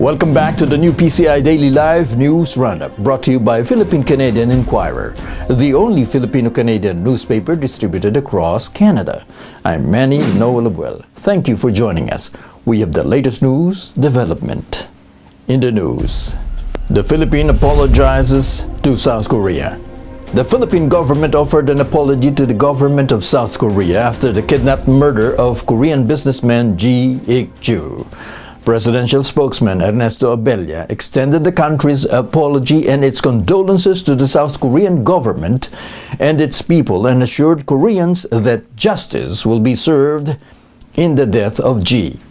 Welcome back to the new PCI Daily Live News Roundup, brought to you by Philippine-Canadian Inquirer, the only Filipino-Canadian newspaper distributed across Canada. I'm Manny Noelabuel. Thank you for joining us. We have the latest news development. In the news, the Philippines apologizes to South Korea. The Philippine government offered an apology to the government of South Korea after the kidnapped murder of Korean businessman Ji Ik-ju. Presidential spokesman Ernesto Abella extended the country's apology and its condolences to the South Korean government and its people and assured Koreans that justice will be served in the death of Ji.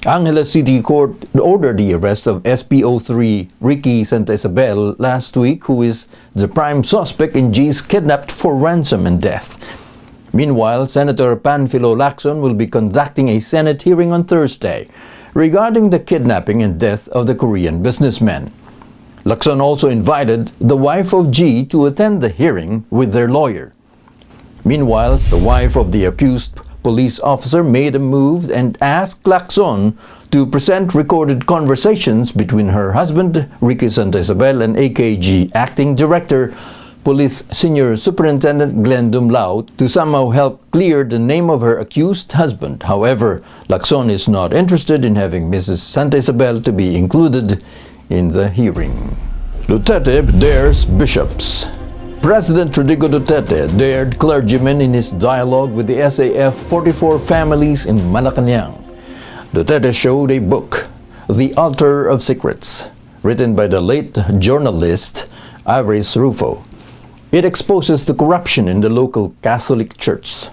Angeles City Court ordered the arrest of SPO3 Ricky Santa Isabel last week, who is the prime suspect in Ji's kidnapped for ransom and death. Meanwhile, Senator Panfilo Lacson will be conducting a Senate hearing on Thursday regarding the kidnapping and death of the Korean businessman. Lacson also invited the wife of Ji to attend the hearing with their lawyer. Meanwhile, the wife of the accused police officer made a move and asked Lacson to present recorded conversations between her husband, Ricky Santa Isabel, and AKG Acting Director, Police Senior Superintendent Glenn Dumlao, to somehow help clear the name of her accused husband. However, Lacson is not interested in having Mrs. Santa Isabel to be included in the hearing. Duterte dares bishops. President Rodrigo Duterte dared clergymen in his dialogue with the SAF 44 families in Malacanang. Duterte showed a book, The Altar of Secrets, written by the late journalist Iris Rufo. It exposes the corruption in the local Catholic Church.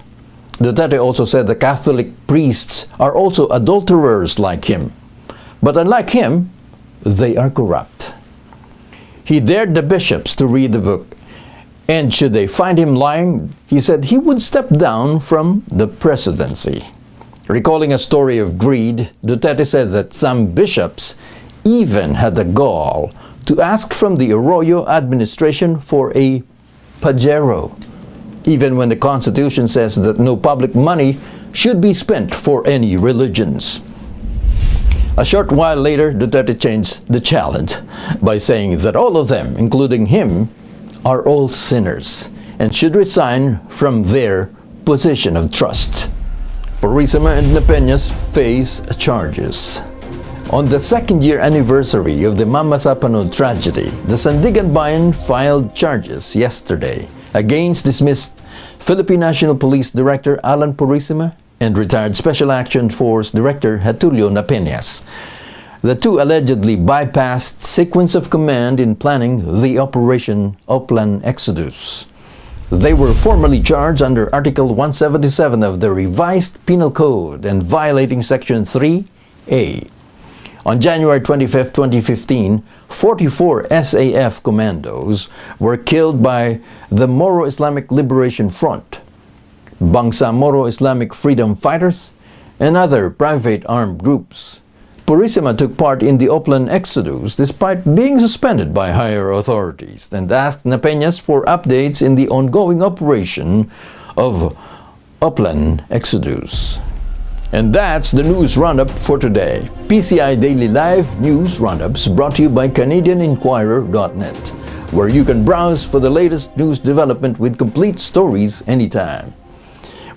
Duterte also said the Catholic priests are also adulterers like him. But unlike him, they are corrupt. He dared the bishops to read the book. And should they find him lying, he said he would step down from the presidency. Recalling a story of greed, Duterte said that some bishops even had the gall to ask from the Arroyo administration for a pajero, even when the Constitution says that no public money should be spent for any religions. A short while later, Duterte changed the challenge by saying that all of them, including him, are all sinners and should resign from their position of trust. Purisima and Napeñas face charges. On the second-year anniversary of the Mama Sapano tragedy, the Sandigan Bayan filed charges yesterday against dismissed Philippine National Police Director Alan Purisima and retired Special Action Force Director Hatulio Napeñas. The two allegedly bypassed sequence of command in planning the Operation Oplan Exodus. They were formally charged under Article 177 of the Revised Penal Code and violating Section 3A. On January 25, 2015, 44 SAF commandos were killed by the Moro Islamic Liberation Front, Bangsa Moro Islamic Freedom Fighters, and other private armed groups. Purisima took part in the Oplan Exodus despite being suspended by higher authorities and asked Napeñas for updates in the ongoing operation of Oplan Exodus. And that's the news roundup for today. PCI Daily Live News Roundups brought to you by CanadianInquirer.net, where you can browse for the latest news development with complete stories anytime.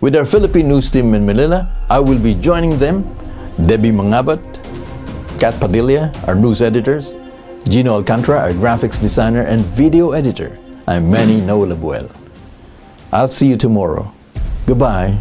With our Philippine news team in Manila, I will be joining them, Debbie Mangabat, Kat Padilla, our news editors, Gino Alcantara, our graphics designer and video editor. I'm Manny Noelabuel. I'll see you tomorrow. Goodbye.